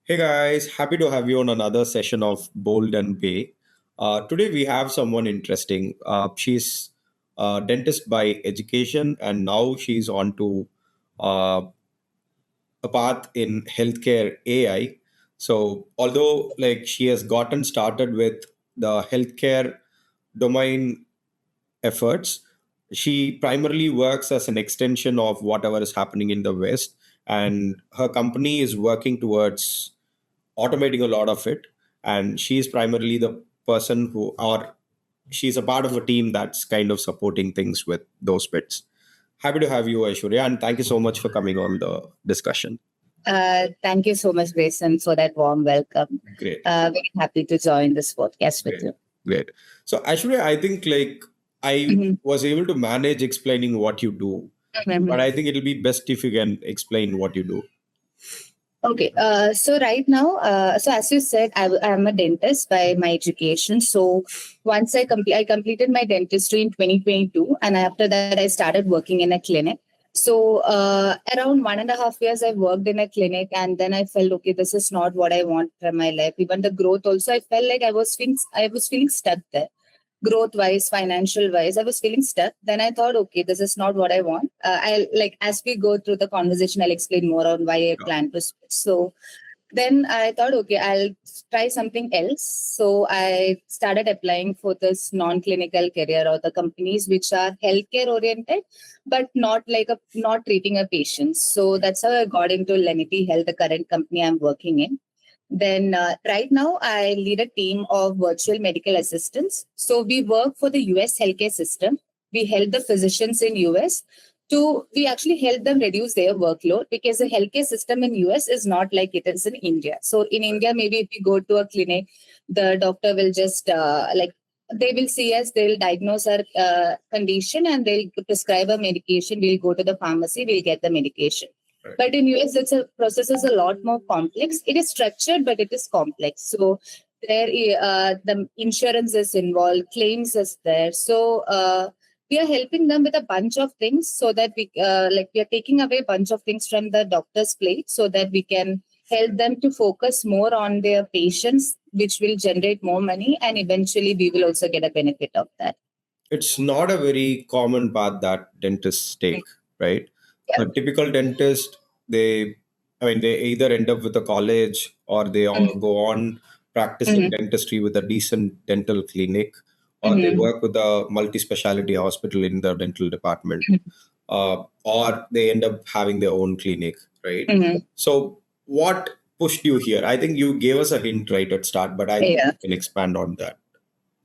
Hey guys, happy to have you on another session of Bold and BAE. Today we have someone interesting. She's a dentist by education, and now she's on to uh, a path in healthcare AI. So although like she has gotten started with the healthcare domain efforts, she primarily works as an extension of whatever is happening in the West, and her company is working towards automating a lot of it. And she's primarily the person who, or she's a part of a team that's kind of supporting things with those bits. Happy to have you, Aishwarya, and thank you so much for coming on the discussion. Thank you so much, Grayson, for that warm welcome. Great. Very happy to join this podcast with Great. you. Great. So Aishwarya, I think like I was able to manage explaining what you do, but I think it'll be best if you can explain what you do. Okay. So right now, so as you said, I'm a dentist by my education. So once I completed my dentistry in 2022, and after that I started working in a clinic. So around 1.5 years I worked in a clinic, and then I felt, okay, this is not what I want from my life. Even the growth also, I felt like I was feeling stuck there. Growth wise, financial wise, I was feeling stuck. Then I thought, okay, this is not what I want. I'll like, as we go through the conversation, I'll explain more on why I plan to switch. So then I thought, okay, I'll try something else. So I started applying for this non-clinical career or the companies which are healthcare oriented, but not treating a patient. So that's how I got into Lenity Health, the current company I'm working in. Then right now I lead a team of virtual medical assistants. So we work for the US healthcare system. We help the physicians in US we actually help them reduce their workload, because the healthcare system in US is not like it is in India. So in India, maybe if you go to a clinic, the doctor will just they will see us, they will diagnose our condition, and they'll prescribe a medication. We'll go to the pharmacy, we'll get the medication. But in US, it's a process is a lot more complex. It is structured, but it is complex. So there, the insurance is involved, claims is there. So we are helping them with a bunch of things, so that we are taking away a bunch of things from the doctor's plate, so that we can help them to focus more on their patients, which will generate more money, and eventually we will also get a benefit of that. It's not a very common path that dentists take, right? Yeah. A typical dentist, they either end up with a college, or they all go on practicing dentistry with a decent dental clinic, or they work with a multi-specialty hospital in the dental department, or they end up having their own clinic, right? So what pushed you here? I think you gave us a hint right at start, but I think you can expand on that.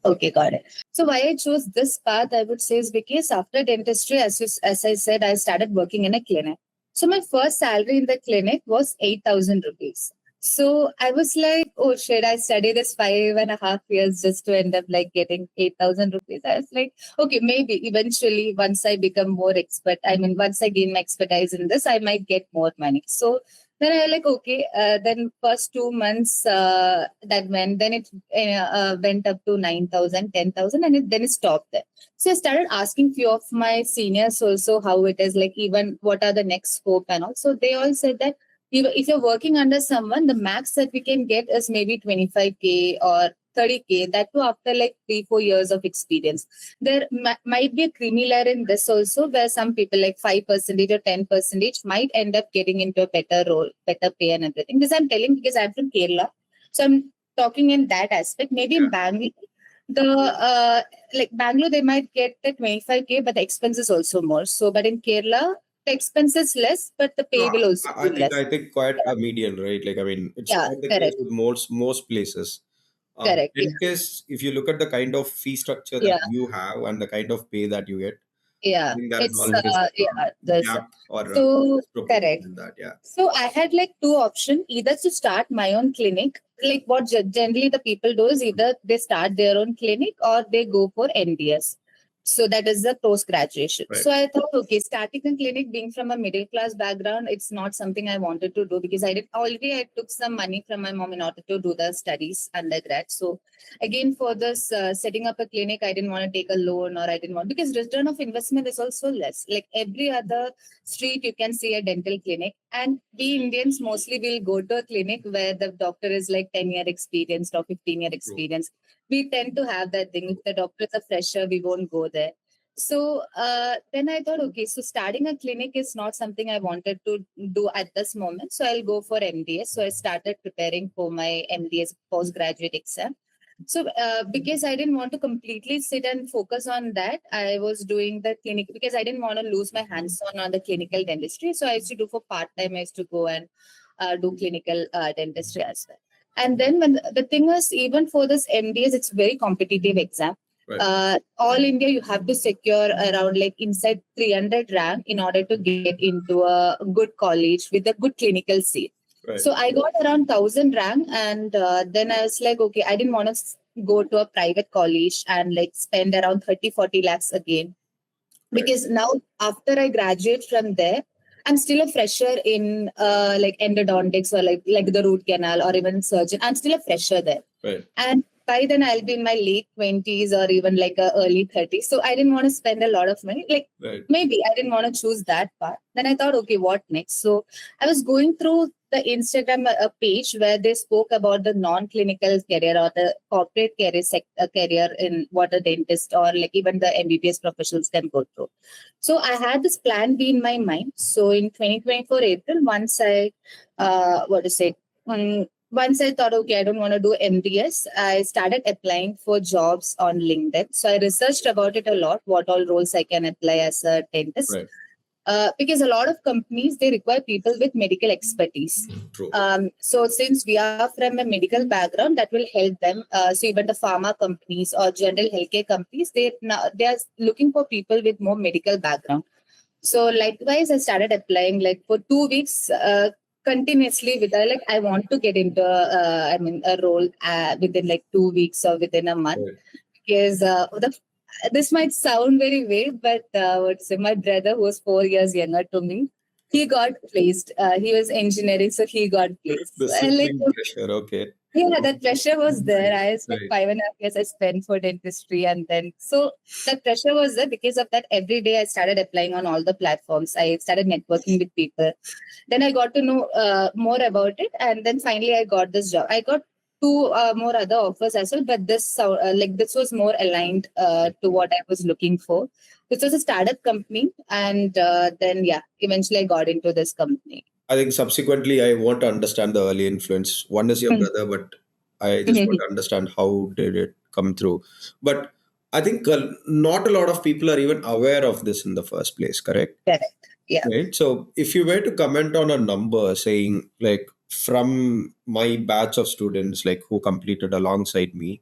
Okay, got it. So why I chose this path, I would say, is because after dentistry, as I said, I started working in a clinic. So my first salary in the clinic was 8,000 rupees. So I was like, oh shit, I studied this 5.5 years just to end up like getting 8,000 rupees. I was like, okay, maybe eventually once I become more expert, once I gain my expertise in this, I might get more money. So then I like, okay, then first 2 months that went, then it went up to 9,000, 10,000, and then it stopped there. So I started asking few of my seniors also how it is, like even what are the next scope and all. So they all said that if you're working under someone, the max that we can get is maybe 25K or 30K, that too after like 3-4 years of experience. There might be a creamy layer in this also, where some people like 5% or 10% might end up getting into a better role, better pay and everything. This I'm telling because I'm from Kerala. So I'm talking in that aspect. Maybe in Bangalore, Bangalore, they might get the 25K, but the expense is also more. So, but in Kerala, the expense is less, but the pay will also be less. I think quite a median, right? Like, I mean, it's Yeah, not the correct. case with most places. Correct. Dentists, if you look at the kind of fee structure that you have and the kind of pay that you get, I think there is always a gap or so disproportion correct in that. Yeah. So I had like two options: either to start my own clinic, like what generally the people do is either they start their own clinic or they go for NDS. So that is the post graduation. Right. So I thought, okay, starting a clinic, being from a middle class background, it's not something I wanted to do because I took some money from my mom in order to do the studies undergrad. So again, for this setting up a clinic, I didn't want to take a loan, or I didn't want, because return of investment is also less. Like every other street, you can see a dental clinic, and we Indians mostly will go to a clinic where the doctor is like 10-year experienced or 15-year experience. We tend to have that thing. If the doctor is a fresher, we won't go there. So then I thought, okay, so starting a clinic is not something I wanted to do at this moment. So I'll go for MDS. So I started preparing for my MDS postgraduate exam. So because I didn't want to completely sit and focus on that, I was doing the clinic because I didn't want to lose my hands on the clinical dentistry. So I used to do for part-time. I used to go and do clinical dentistry as well. And then when the thing was, even for this MDS, it's very competitive exam. Right. All India, you have to secure around like inside 300 rank in order to get into a good college with a good clinical seat. Right. So I got around 1,000 rank, and then I was like, okay, I didn't want to go to a private college and like spend around 30-40 lakhs again. Right. Because now after I graduate from there, I'm still a fresher in like endodontics or like the root canal or even surgeon. I'm still a fresher there. Right. And by then I'll be in my late 20s or even like early 30s. So I didn't want to spend a lot of money. Like right. Maybe I didn't want to choose that part. Then I thought, okay, what next? So I was going through the Instagram page where they spoke about the non-clinical career or the corporate career in what a dentist or like even the MBBS professionals can go through. So I had this plan B in my mind. So in 2024 April, once I once I thought, okay, I don't want to do MDS, I started applying for jobs on LinkedIn. So I researched about it a lot, what all roles I can apply as a dentist. Right. Because a lot of companies, they require people with medical expertise. True. So since we are from a medical background, that will help them. So even the pharma companies or general healthcare companies, they are looking for people with more medical background. So likewise, I started applying like for 2 weeks continuously with like I want to get into a role within like 2 weeks or within a month. Right. Because this might sound very vague, but my brother, who was 4 years younger to me, he got placed. He was engineering, so he got placed. The sibling pressure, okay. Yeah, that pressure was there. I was like 5.5 years I spent for dentistry, and then so that pressure was there. Because of that, every day I started applying on all the platforms. I started networking with people. Then I got to know more about it, and then finally I got this job. I got 2 more other offers as well, but this this was more aligned to what I was looking for. This was a startup company, and then eventually I got into this company. I think subsequently I want to understand the early influence. One is your brother, but I just want to understand how did it come through. But I think not a lot of people are even aware of this in the first place, correct? Correct. Yeah. Right. So if you were to comment on a number saying like from my batch of students like who completed alongside me,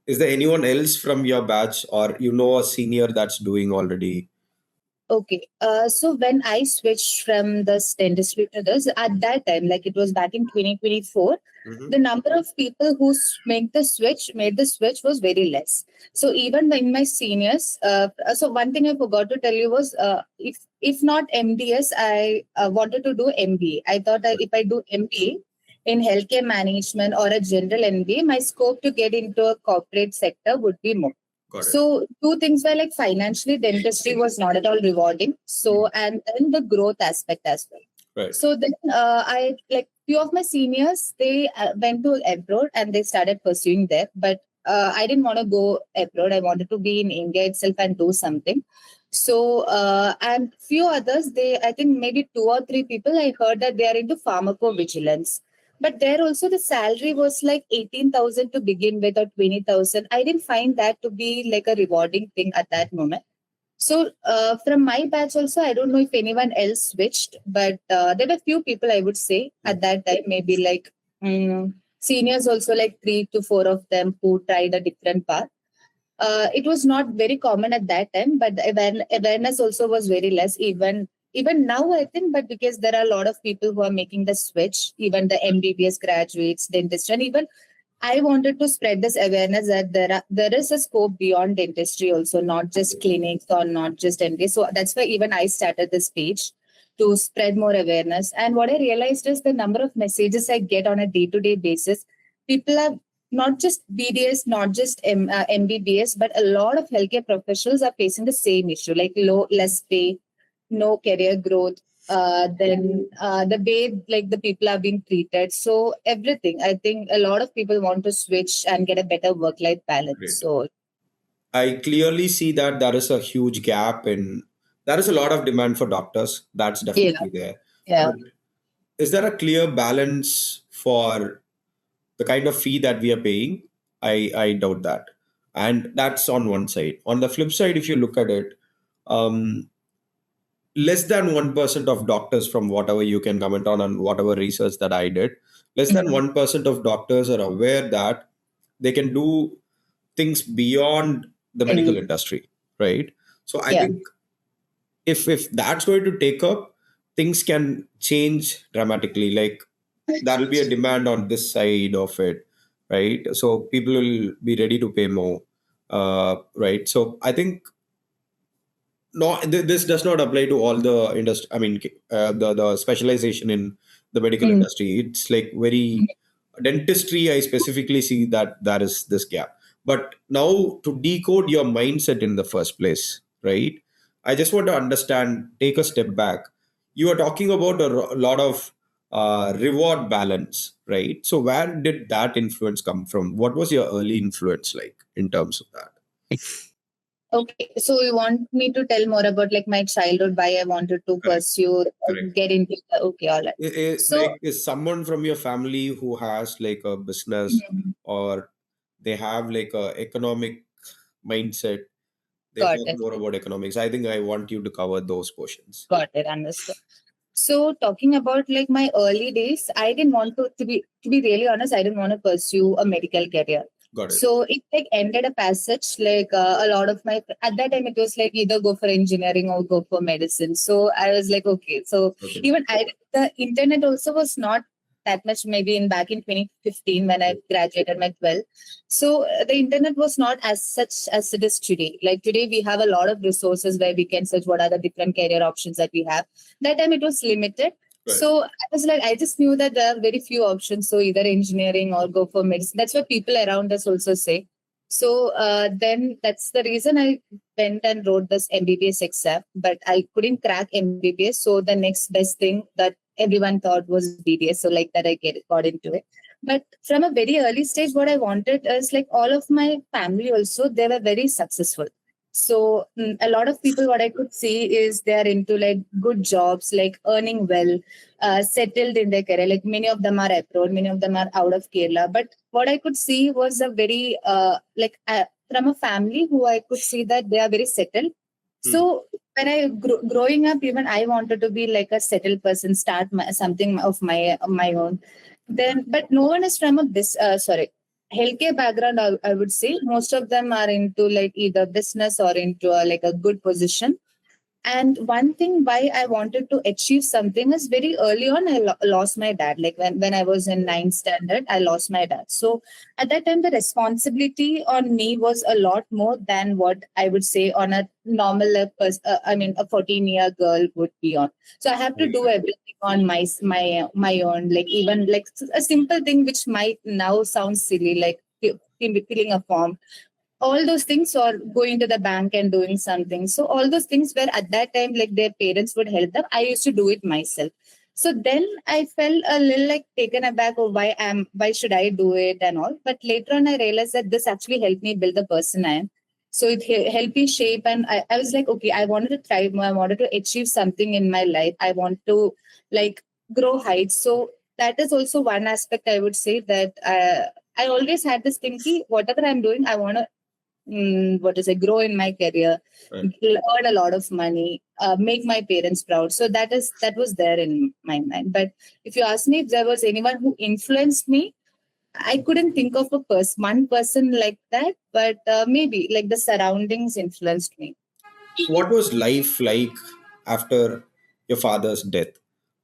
is there anyone else from your batch or a senior that's doing already? Okay. So when I switched from this dentistry to this, at that time, like it was back in 2024, the number of people who made the switch was very less. So even in my seniors, so one thing I forgot to tell you was, if not MDS, I wanted to do MBA. I thought that if I do MBA in healthcare management or a general MBA, my scope to get into a corporate sector would be more. So 2 things were like financially, dentistry was not at all rewarding. So, and then the growth aspect as well. Right. So then I like few of my seniors, they went to abroad and they started pursuing there. But I didn't want to go abroad. I wanted to be in India itself and do something. So, and few others, I think maybe 2 or 3 people, I heard that they are into pharmacovigilance. But there also the salary was like 18,000 to begin with or 20,000. I didn't find that to be like a rewarding thing at that moment. So from my batch also, I don't know if anyone else switched, but there were few people I would say at that time, maybe like seniors also like 3 to 4 of them who tried a different path. It was not very common at that time, but the awareness also was very less even now, I think, but because there are a lot of people who are making the switch, even the MBBS graduates, dentists, and even I wanted to spread this awareness that there is a scope beyond dentistry also, not just clinics or not just MD. So that's why even I started this page to spread more awareness. And what I realized is the number of messages I get on a day-to-day basis. People are not just BDS, not just MBBS, but a lot of healthcare professionals are facing the same issue, like less pay, no career growth, then the way like the people are being treated. So everything, I think a lot of people want to switch and get a better work-life balance. Great. So I clearly see that there is a huge gap in, there is a lot of demand for doctors. That's yeah, definitely there. yeah. But is there a clear balance for the kind of fee that we are paying? I doubt that. And that's on one side. On the flip side, if you look at it, um, less than 1% of doctors, from whatever you can comment on and whatever research that I did, less than Mhm. 1% of doctors are aware that they can do things beyond the medical Mm. industry, right? So I Yeah. think if that's going to take up, things can change dramatically. Like there will be a demand on this side of it, right? So people will be ready to pay more, right? So I think no, this does not apply to all the industry. I mean, the specialization in the medical Mm. industry. It's like very dentistry. I specifically see that there is this gap. But now to decode your mindset in the first place, right? I just want to understand. Take a step back. You are talking about a lot of reward balance, right? So where did that influence come from? What was your early influence like in terms of that? Okay, so you want me to tell more about like my childhood, why I wanted to Correct. pursue, Correct. get into okay, all right. So Like is someone from your family who has like a business, mhm, or they have like a economic mindset, they got talk it, more about economics. I think I want you to cover those portions. got it, understood. So talking about like my early days, I didn't want to be really honest, I didn't want to pursue a medical career. Got it. So it like ended a passage like a lot of my at that time it was like either go for engineering or go for medicine. So I was like okay. So Okay. even the internet also was not that much maybe in back in 2015 when I graduated my 12th. So the internet was not as such as it is today. Like today we have a lot of resources where we can search what are the different career options that we have. That time it was limited. Right. So I was like, I just knew that there are very few options. So either engineering or go for medicine. That's what people around us also say. So then that's the reason I went and wrote this MBBS exam, but I couldn't crack MBBS. So the next best thing that everyone thought was BDS. So like that, got into it. But from a very early stage, what I wanted is like all of my family also, they were very successful. So a lot of people, what I could see is they are into like good jobs, like earning well, settled in their career. Like many of them are abroad, many of them are out of Kerala. But what I could see was a very from a family who I could see that they are very settled. Hmm. So when I growing up, even I wanted to be like a settled person, start something of my own. Then, but no one is from a healthcare background. I would say most of them are into like either business or into like a good position. And one thing why I wanted to achieve something is very early on, I lost my dad. Like when I was in ninth standard, I lost my dad. So at that time, the responsibility on me was a lot more than what I would say on a normal, a 14-year girl would be on. So I have to do everything on my own. Like even like a simple thing which might now sound silly, like filling a form, all those things, or going to the bank and doing something. So all those things where at that time like their parents would help them, I used to do it myself. So then I felt a little like taken aback of why should I do it and all. But later on I realized that this actually helped me build the person I am. So it helped me shape, and I was like okay, I wanted to thrive more, I wanted to achieve something in my life, I want to like grow heights. So that is also one aspect I would say that I always had this thinking, whatever I'm doing, I want to grow in my career, Right. earn a lot of money, make my parents proud. So that was there in my mind. But if you ask me if there was anyone who influenced me, I couldn't think of one person like that. But maybe like the surroundings influenced me. What was life like after your father's death?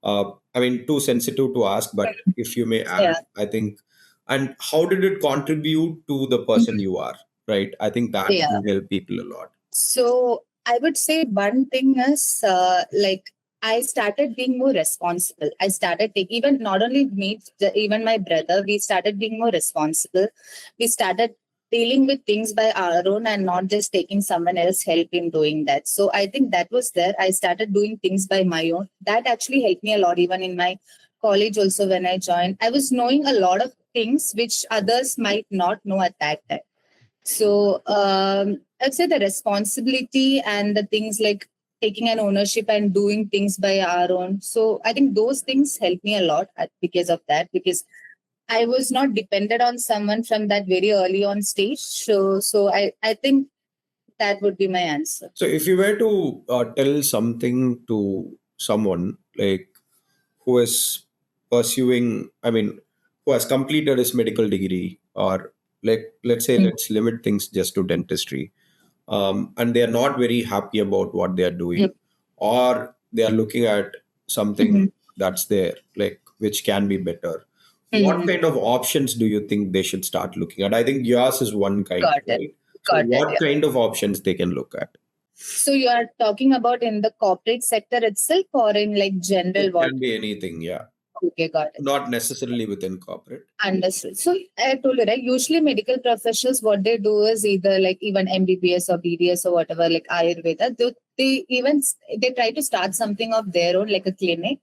I mean, too sensitive to ask, but if you may add, Yeah. I think and how did it contribute to the person you are, right? I think that Yeah. will help people a lot. So I would say one thing is like I started being more responsible. I started taking, even not only me, even my brother, we started being more responsible. We started dealing with things by our own and not just taking someone else's help in doing that. So I think that was there. I started doing things by my own. That actually helped me a lot, even in my college also when I joined. I was knowing a lot of things which others might not know at that time. So I'd say the responsibility and the things like taking an ownership and doing things by our own. So I think those things help me a lot because of that, because I was not dependent on someone from that very early on stage. So I think that would be my answer. So if you were to tell something to someone like who is pursuing, I mean, who has completed his medical degree, or like, let's say, Mm. let's limit things just to dentistry, and they are not very happy about what they are doing, Mm. or they are looking at something Mhm. that's there, like which can be better. What Mhm. kind of options do you think they should start looking at? I think yours is one kind, Got it. right? So, Got it. what Yeah. kind of options they can look at? So you are talking about in the corporate sector itself or in like general It what? can be anything, yeah. Okay, got it. Not necessarily within corporate. Understood. So I told you, right? Usually medical professionals, what they do is either like even MBBS or BDS or whatever, like Ayurveda, they even they try to start something of their own, like a clinic,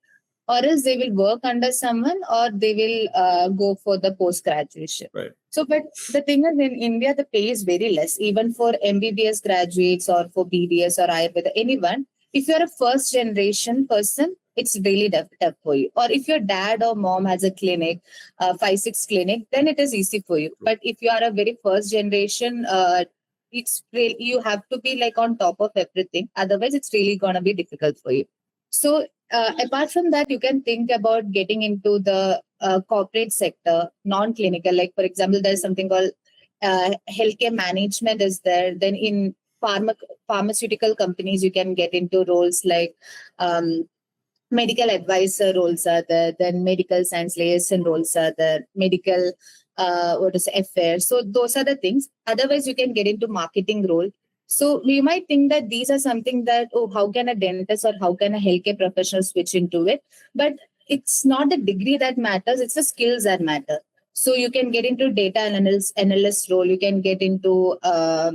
or else they will work under someone, or they will go for the post graduation. Right. So, but the thing is, in India, the pay is very less, even for MBBS graduates or for BDS or Ayurveda, anyone. If you're a first generation person, it's really tough for you. Or if your dad or mom has a clinic, 5-6 clinic, then it is easy for you. But if you are a very first generation, it's really, you have to be like on top of everything. Otherwise, it's really gonna be difficult for you. So apart from that, you can think about getting into the corporate sector, non-clinical. Like for example, there's something called healthcare management is there. Then in pharmaceutical companies, you can get into roles like medical advisor roles are there, then medical science liaison roles are there, medical affairs. So those are the things. Otherwise, you can get into marketing role. So we might think that these are something that, oh, how can a dentist or how can a healthcare professional switch into it? But it's not the degree that matters, it's the skills that matter. So you can get into data analyst role, you can get into uh,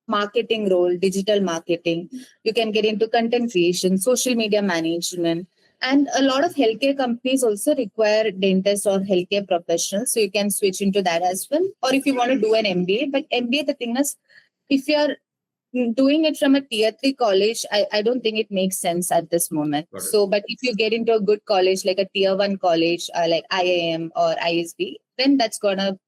marketing role, digital marketing. You can get into content creation, social media management. And a lot of healthcare companies also require dentists or healthcare professionals. So you can switch into that as well. Or if you want to do an MBA, but MBA, the thing is, if you're doing it from a tier 3 college, I don't think it makes sense at this moment. Got it. So, but if you get into a good college, like a tier 1 college, like IIM or ISB, then that's going to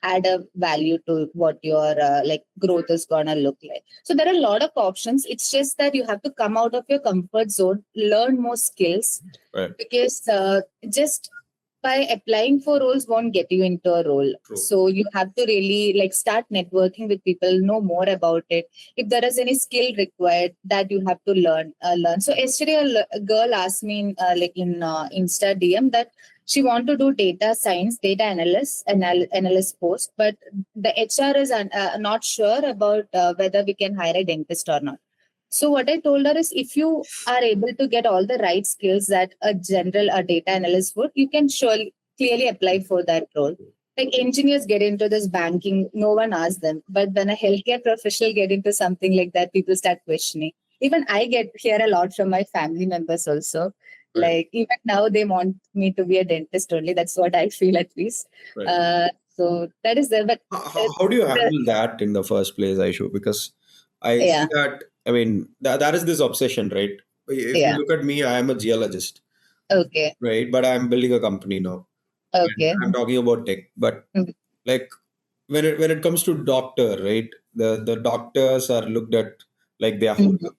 add a value to what your like growth is gonna look like. So there are a lot of options. It's just that you have to come out of your comfort zone, learn more skills, Right. because just by applying for roles won't get you into a role. True. So you have to really like start networking with people, know more about it. If there is any skill required, that you have to learn. So yesterday a girl asked me in Insta DM that she want to do data science, data analyst post, but the HR is not sure about whether we can hire a dentist or not. So what I told her is, if you are able to get all the right skills that a data analyst would, you can surely clearly apply for that role. Like engineers get into this banking, no one asks them. But when a healthcare professional get into something like that, people start questioning. Even I get hear a lot from my family members also. Right. Like even now they want me to be a dentist only. That's what I feel at least. Right. So that is there. But How do you handle that in the first place, Aishu? Because I see yeah, that, I mean, that is this obsession, right? If you yeah. look at me, I am a geologist, Okay, right? But I'm building a company now. And okay. I'm talking about tech. But Mhm. like when it comes to doctor, right? The doctors are looked at like they are Mhm. holy.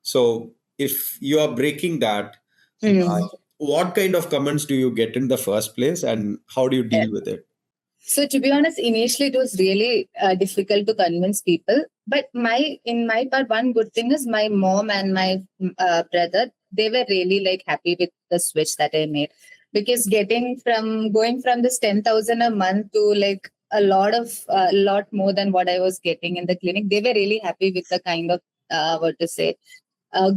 So if you are breaking that, Mhm. what kind of comments do you get in the first place, and how do you Yeah. deal with it? So to be honest, initially it was really difficult to convince people. But in my part, one good thing is my mom and my brother, they were really like happy with the switch that I made. because going from this 10,000 a month to like a lot more than what I was getting in the clinic. They were really happy with the kind of what to say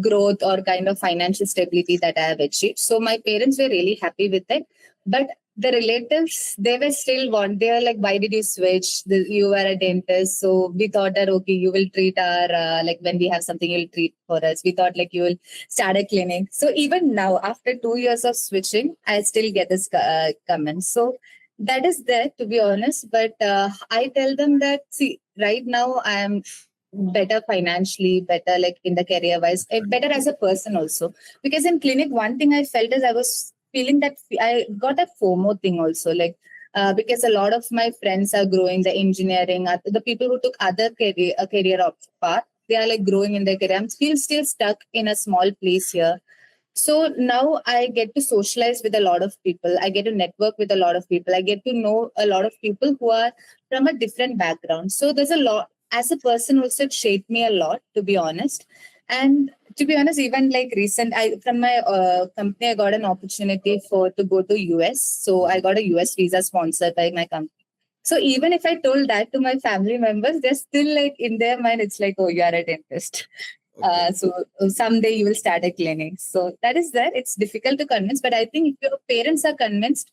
growth or kind of financial stability that I have achieved. So my parents were really happy with it. But the relatives, they were like, why did you switch? You were a dentist. So we thought that, okay, you will treat like when we have something, you'll treat for us. We thought like you will start a clinic. So even now, after 2 years of switching, I still get this comment. So that is there, to be honest. But I tell them that, see, right now I am better financially, better like in the career wise, better as a person also. Because in clinic, one thing I felt is I was feeling that I got a FOMO thing also, like because a lot of my friends are growing the engineering, the people who took other career path, they are like growing in their career. I'm still stuck in a small place here. So now I get to socialize with a lot of people. I get to network with a lot of people. I get to know a lot of people who are from a different background. So there's a lot, as a person also, it shaped me a lot, to be honest. And to be honest, even like from my company, I got an opportunity to go to US. So I got a US visa sponsored by my company. So even if I told that to my family members, they're still like in their mind, it's like, oh, you are a dentist. So someday you will start a clinic. So that is there. It's difficult to convince, but I think if your parents are convinced,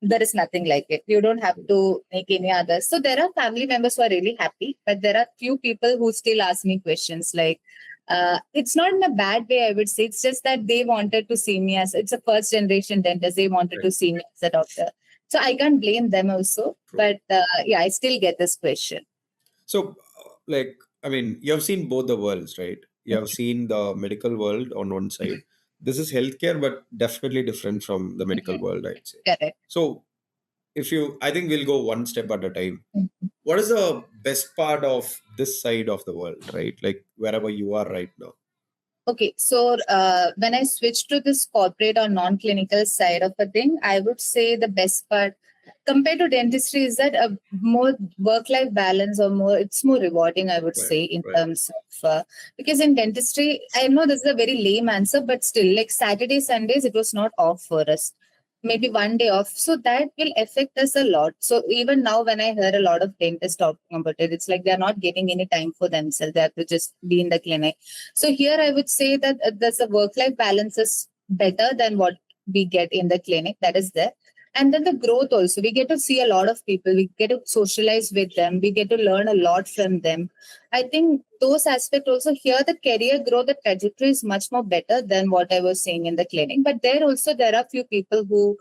there is nothing like it. You don't have to make any others. So there are family members who are really happy, but there are few people who still ask me questions like, it's not in a bad way, I would say. It's just that they wanted to see me it's a first generation dentist. They wanted to see me as a doctor. So I can't blame them also. True. But yeah, I still get this question. So, like, I mean, you have seen both the worlds, right? You have seen the medical world on one side. This is healthcare, but definitely different from the medical world, I'd say. Correct. So, I think we'll go one step at a time. What is the best part of this side of the world, right? Like, wherever you are right now. Okay, so when I switched to this corporate or non-clinical side of a thing, I would say the best part compared to dentistry is that a more work-life balance or it's more rewarding, I would say, in terms of, because in dentistry, I know this is a very lame answer, but still, like Saturday, Sundays, it was not off for us. Maybe one day off. So that will affect us a lot. So even now when I hear a lot of dentists talking about it, it's like they're not getting any time for themselves. They have to just be in the clinic. So here I would say that there's a work-life balance is better than what we get in the clinic. That is there. And then the growth also, we get to see a lot of people, we get to socialize with them, we get to learn a lot from them. I think those aspects also here, the career growth, the trajectory is much more better than what I was seeing in the clinic. But there are few people who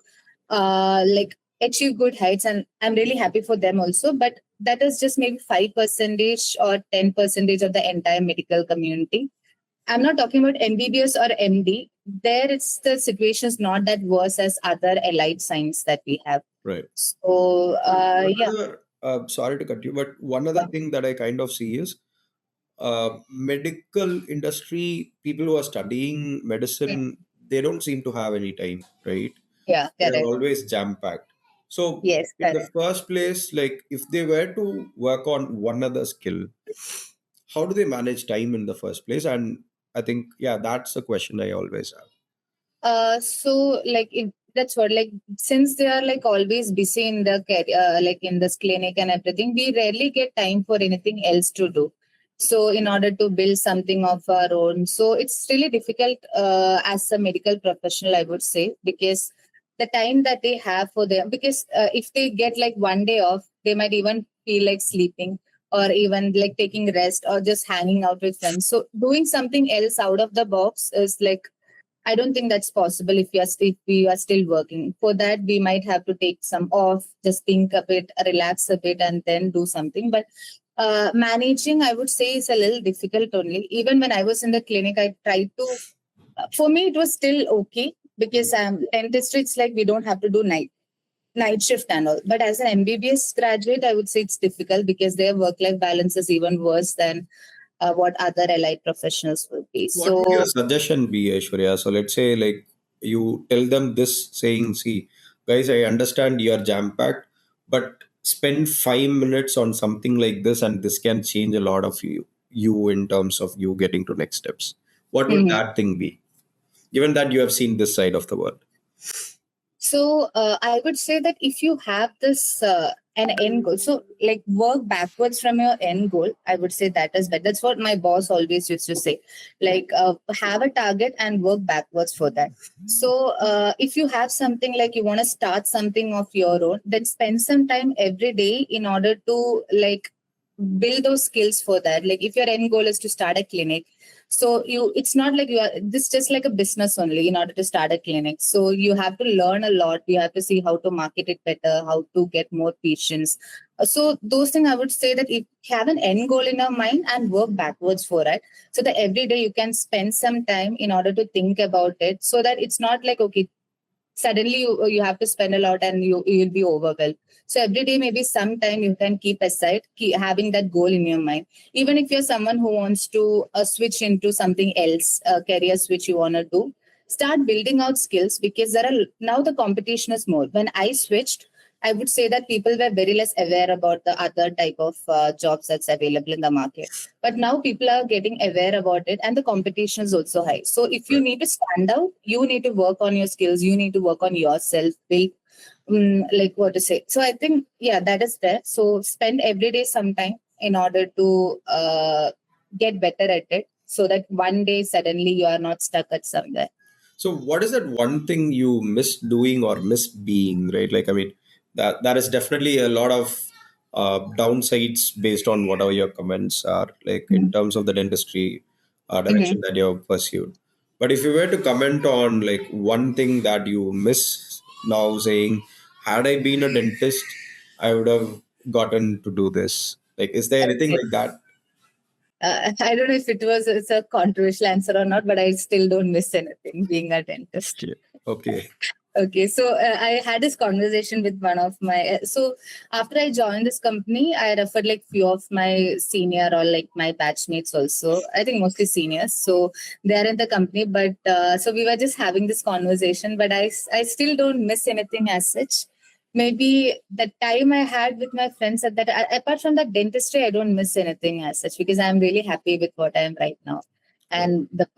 like achieve good heights, and I'm really happy for them also. But that is just maybe 5% or 10% of the entire medical community. I'm not talking about MBBS or MD. There, the situation is not that worse as other allied science that we have. Right. So, sorry to cut you, but one other thing that I kind of see is medical industry, people who are studying medicine, they don't seem to have any time, right? Yeah, they're always jam packed. So, yes, in the first place, like if they were to work on one other skill, how do they manage time in the first place? And I think, yeah, that's the question I always have. So like that's what, like since they are like always busy in the career, like in this clinic and everything, we rarely get time for anything else to do. So in order to build something of our own, so it's really difficult as a medical professional, I would say, because the time that they have for them, because if they get like one day off, they might even feel like sleeping or even like taking rest or just hanging out with friends. So doing something else out of the box is like, I don't think that's possible if we are still working. For that, we might have to take some off, just think a bit, relax a bit, and then do something. But managing, I would say, is a little difficult only. Even when I was in the clinic, I tried to. For me, it was still okay because dentistry, it's like we don't have to do night shift and all. But as an MBBS graduate, I would say it's difficult because their work-life balance is even worse than what other allied professionals would be. What would your suggestion be, Aishwarya? So let's say like you tell them this saying, see, guys, I understand you're jam packed, but spend 5 minutes on something like this, and this can change a lot of you in terms of you getting to next steps. What would that thing be? Given that you have seen this side of the world. So I would say that if you have this an end goal, so like work backwards from your end goal, I would say that is better. That's what my boss always used to say. Like have a target and work backwards for that. So if you have something like you want to start something of your own, then spend some time every day in order to like build those skills for that. Like if your end goal is to start a clinic, so it's not like you are this just like a business only in order to start a clinic. So you have to learn a lot. You have to see how to market it better, how to get more patients. So those things I would say that if you have an end goal in your mind and work backwards for it, so that every day you can spend some time in order to think about it, so that it's not like okay, suddenly you have to spend a lot and you'll be overwhelmed. So every day maybe sometime you can keep aside, keep having that goal in your mind. Even if you're someone who wants to switch into something else, career switch you want to do, start building out skills, because there are now the competition is more. When I switched, I would say that people were very less aware about the other type of jobs that's available in the market. But now people are getting aware about it and the competition is also high. So if you Right. need to stand out, you need to work on your skills, you need to work on yourself, build like what to say. So I think, yeah, that is there. So spend every day some time in order to get better at it, so that one day suddenly you are not stuck at somewhere. So, what is that one thing you miss doing or miss being, right? Like, I mean, that is definitely a lot of downsides based on whatever your comments are, like in terms of the dentistry Mm-hmm. direction that you have pursued. But if you were to comment on like one thing that you miss now, saying, had I been a dentist, I would have gotten to do this. Like, is there anything Okay. like that? I don't know if it's a controversial answer or not, but I still don't miss anything being a dentist. Yeah. Okay. Okay, so I had this conversation with one of my. So after I joined this company, I referred like few of my senior or like my batchmates also. I think mostly seniors. So they are in the company, but so we were just having this conversation. But I still don't miss anything as such. Maybe the time I had with my friends at that. Apart from that dentistry, I don't miss anything as such, because I'm really happy with what I am right now Oh, and the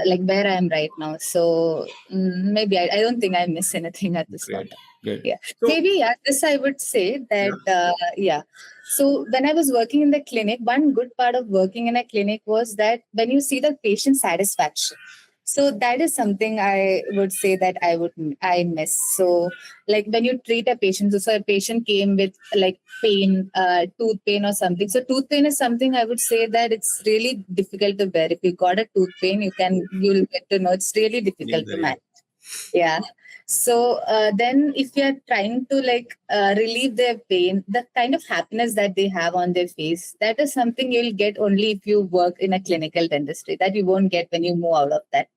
like where I am right now. So maybe I don't think I miss anything at this point. great. Great. Yeah, So, maybe yeah. This I would say yeah. that yeah. So when I was working in the clinic, one good part of working in a clinic was that when you see the patient satisfaction. So that is something I would say that I miss. So like when you treat a patient, so a patient came with like pain, tooth pain or something. So tooth pain is something I would say that it's really difficult to bear. If you got a tooth pain, you'll get to know it's really difficult to manage. Yeah. So then if you're trying to like relieve their pain, the kind of happiness that they have on their face, that is something you'll get only if you work in a clinical dentistry, that you won't get when you move out of that.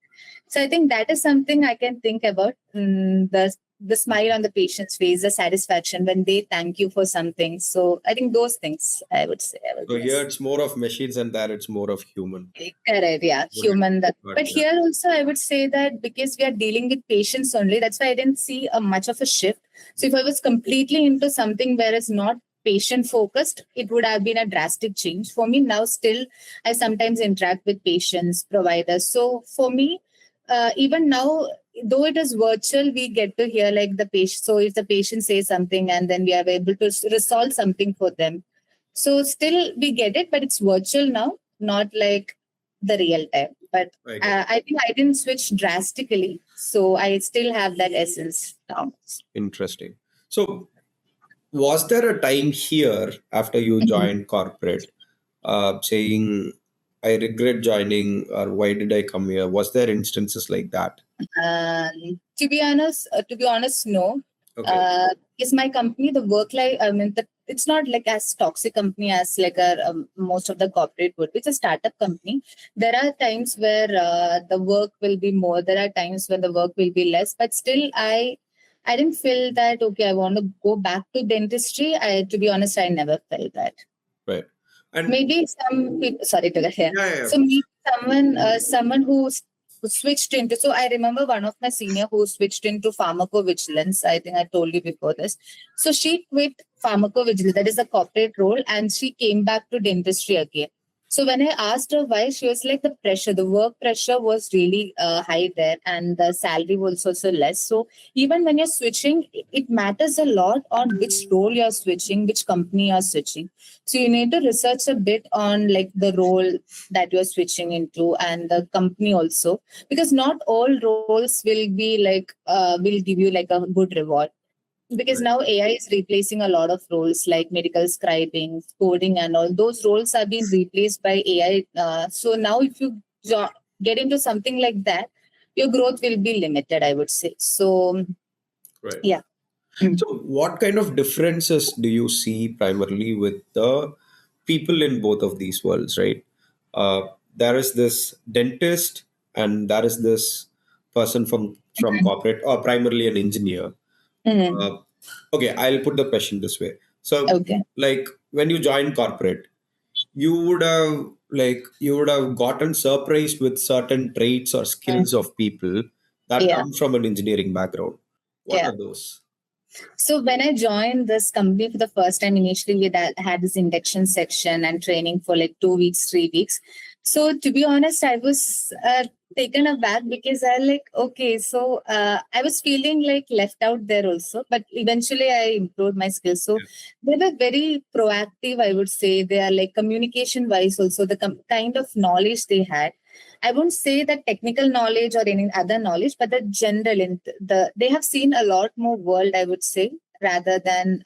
So I think that is something I can think about. The smile on the patient's face, the satisfaction when they thank you for something. So I think those things I would say I would So here miss. it's more of machines and there it's more of human. Correct, yeah, Right. human. But But here also, I would say that because we are dealing with patients only, that's why I didn't see a much of a shift. So if I was completely into something where it's not patient focused, it would have been a drastic change for me. Now, still, I sometimes interact with patients, providers. So for me, even now, though it is virtual, we get to hear like the patient. So if the patient says something, and then we are able to resolve something for them. So still we get it, but it's virtual now, not like the real time. But I get I think I didn't switch drastically, so I still have that essence now. interesting. So was there a time here after you Mhm. joined corporate saying I regret joining or why did I come here? Was there instances like that? To be honest, no. Okay. Is my company the work life? I mean, it's not like as toxic company as like most of the corporate would. It's a startup company. There are times where the work will be more. There are times when the work will be less. But still, I didn't feel that okay. I want to go back to dentistry. To be honest, I never felt that. Right. And Maybe some people, sorry to hear. yeah, yeah, So maybe someone who switched into. So I remember one of my senior who switched into pharmacovigilance. I think I told you before this. So she quit pharmacovigilance. That is a corporate role, and she came back to dentistry again. So when I asked her why, she was like the pressure, the work pressure was really high there, and the salary was also less. So even when you're switching, it matters a lot on which role you're switching, which company you're switching. So you need to research a bit on like the role that you're switching into and the company also, because not all roles will be like will give you like a good reward, because Right. now AI is replacing a lot of roles like medical scribing, coding, and all those roles are being replaced by AI. So now, if you get into something like that, your growth will be limited, I would say. So, Right. yeah. Mm. So, what kind of differences do you see primarily with the people in both of these worlds, right? Uh, there is this dentist, and there is this person from corporate, or primarily an engineer. Mm. Uh, okay, I'll put the question this way. So, Okay. like when you join corporate, you would have gotten surprised with certain traits or Mm. skills of people that Yeah. come from an engineering background. What Yeah. are those? So when I joined this company for the first time, initially we had this induction section and training for like 2 weeks, 3 weeks. So to be honest, I was taken aback because I like, okay, so I was feeling like left out there also, but eventually I improved my skills. So they were very proactive, I would say. They are like communication wise also, the kind of knowledge they had. I won't say that technical knowledge or any other knowledge, but the general in they have seen a lot more world, I would say, rather than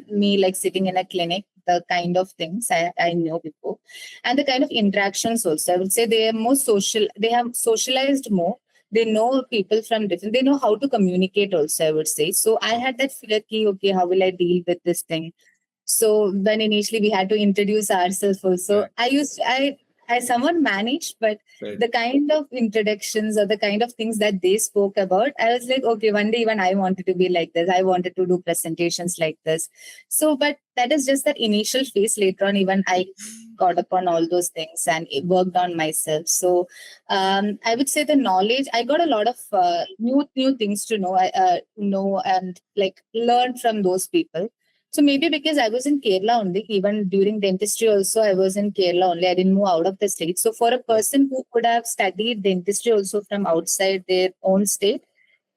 me like sitting in a clinic. The kind of things I know before, and the kind of interactions also. I would say they are more social. They have socialized more. They know people from different. They know how to communicate also, I would say. So I had that fear, ki, okay, how will I deal with this thing? So when initially we had to introduce ourselves also, Right. I somewhat managed, but Right. the kind of introductions or the kind of things that they spoke about, I was like, okay, one day even I wanted to be like this. I wanted to do presentations like this. So, but that is just that initial phase. Later on, even I got upon all those things and it worked on myself. So I would say the knowledge, I got a lot of new things to know and like learn from those people. So maybe because I was in Kerala only, even during dentistry also, I was in Kerala only. I didn't move out of the state. So for a Right. person who could have studied dentistry also from outside their own state,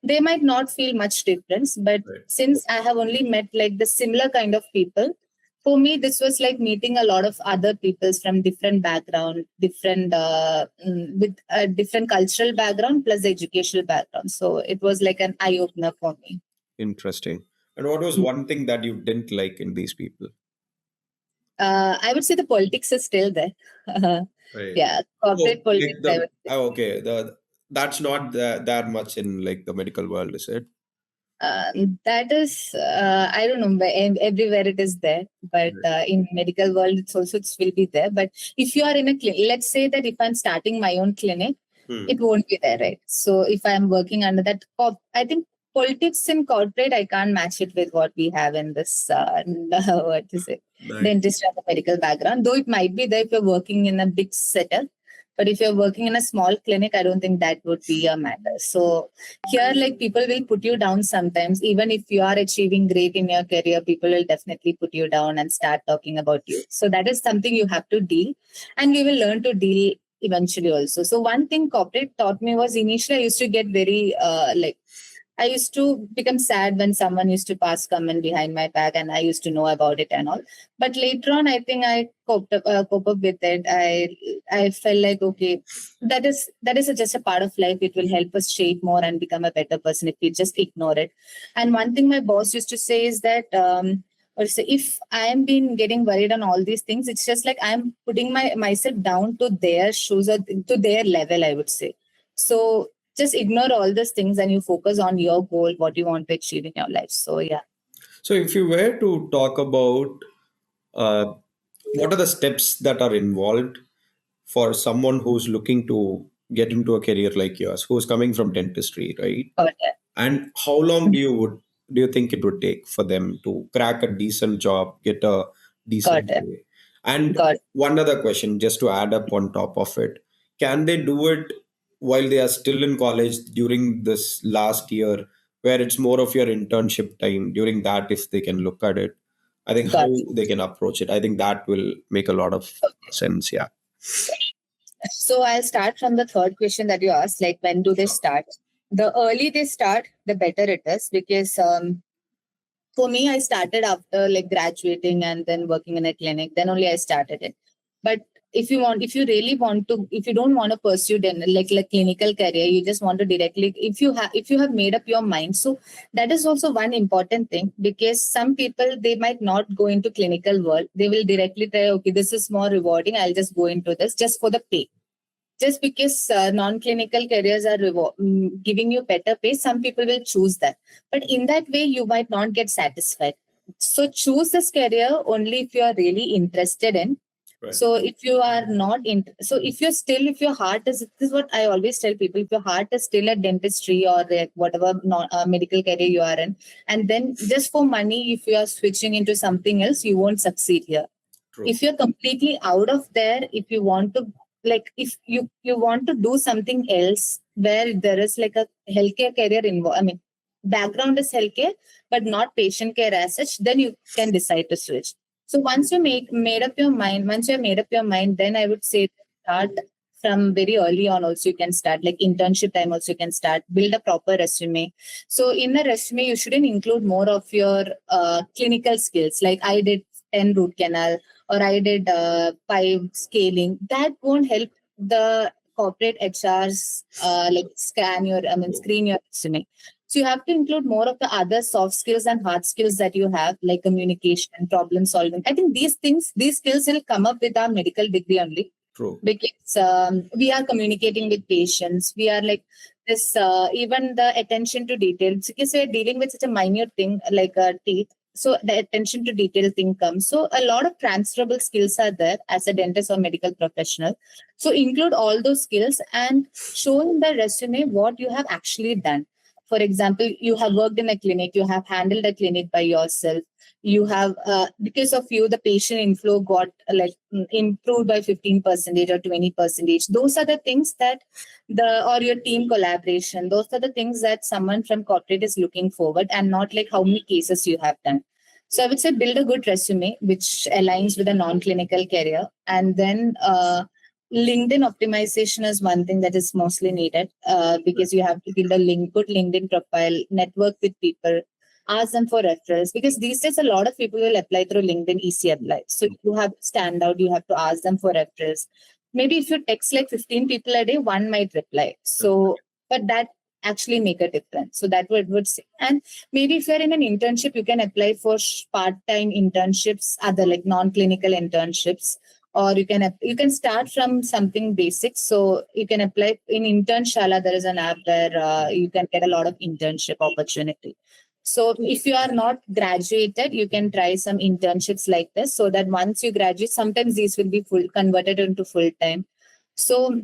they might not feel much difference. But Right. since I have only met like the similar kind of people, for me, this was like meeting a lot of other peoples from different background, with a different cultural background plus educational background. So it was like an eye opener for me. Interesting. And what was one thing that you didn't like in these people? I would say the politics is still there. Right. Yeah, Oh, corporate like politics, I would say. okay. That's not that much in like the medical world, is it? That is, I don't know, everywhere it is there, but Right. in medical world, it will be there. But if you are in a clinic, let's say that if I'm starting my own clinic, Hmm. it won't be there, right? So if I'm working under that, I think politics in corporate, I can't match it with what we have in this, what is it, Nice. dentistry and the medical background. Though it might be there if you're working in a big setup, but if you're working in a small clinic, I don't think that would be a matter. So here, like people will put you down sometimes, even if you are achieving great in your career, people will definitely put you down and start talking about you. So that is something you have to deal, and we will learn to deal eventually also. So one thing corporate taught me was initially I used to get very I used to become sad when someone used to pass comment behind my back, and I used to know about it and all. But later on, I think I cope up with it. I felt like, okay, that is just a part of life. It will help us shape more and become a better person if we just ignore it. And one thing my boss used to say is that. Or say if I am been getting worried on all these things, it's just like I'm putting myself down to their shoes or to their level, I would say. So just ignore all these things and you focus on your goal, what you want to achieve in your life. So yeah. So, if you were to talk about uh, what are the steps that are involved for someone who's looking to get into a career like yours, who's coming from dentistry, right? Got it. And how long do you think it would take for them to crack a decent job, get a Got decent it. pay? And Got it. one other question, just to add up on top of it, can they do it while they are still in college during this last year, where it's more of your internship time? During that, if they can look at it, I think how Got they can approach it, I think that will make a lot of sense. Yeah. So I'll start from the third question that you asked, like when do they Sure. start? The early they start, the better it is, because for me, I started after like graduating and then working in a clinic. Then only I started it. But if you really want to, if you don't want to pursue then like clinical career, you just want to directly, if you have made up your mind. So that is also one important thing, because some people, they might not go into clinical world. They will directly try, okay, this is more rewarding. I'll just go into this just for the pay, just because non-clinical careers are giving you better pay. Some people will choose that, but in that way you might not get satisfied. So choose this career only if you are really interested in. Right. So if you are not in, so if you're still, if your heart is, this is what I always tell people, if your heart is still at dentistry or whatever non, medical career you are in, and then just for money, if you are switching into something else, you won't succeed here. True. If you're completely out of there, if you want to, like if you want to do something else where there is like a healthcare career involved, I mean background is healthcare but not patient care as such, then you can decide to switch. So once you make made up your mind, once you have made up your mind, then I would say start from very early on. Also you can start like internship time, also you can start, build a proper resume. So in the resume you shouldn't include more of your clinical skills, like I did 10 root canal or I did 5 scaling. That won't help the corporate HRs like scan your, I mean, screen your resume. So you have to include more of the other soft skills and hard skills that you have, like communication, problem solving. I think these things, these skills will come up with our medical degree only, True. because we are communicating with patients. We are like this, even the attention to details, because we're dealing with such a minute thing like teeth. So the attention to detail thing comes. So a lot of transferable skills are there as a dentist or medical professional. So include all those skills and show in the resume what you have actually done. For example, you have worked in a clinic, you have handled a clinic by yourself. You have, because of you, the patient inflow got improved by 15% or 20%. Those are the things that or your team collaboration. Those are the things that someone from corporate is looking forward, and not like how many cases you have done. So I would say build a good resume which aligns with a non-clinical career, and then LinkedIn optimization is one thing that is mostly needed, because you have to build a good LinkedIn profile, network with people, ask them for referrals, because these days a lot of people will apply through LinkedIn easy apply. So you have to stand out, you have to ask them for referrals. Maybe if you text like 15 people a day, one might reply. So, but that actually make a difference. So that would say. And maybe if you're in an internship, you can apply for part-time internships, other like non-clinical internships, or you can start from something basic. So you can apply in Internshala. There is an app where you can get a lot of internship opportunity. So if you are not graduated, you can try some internships like this, so that once you graduate, sometimes these will be full converted into full time. So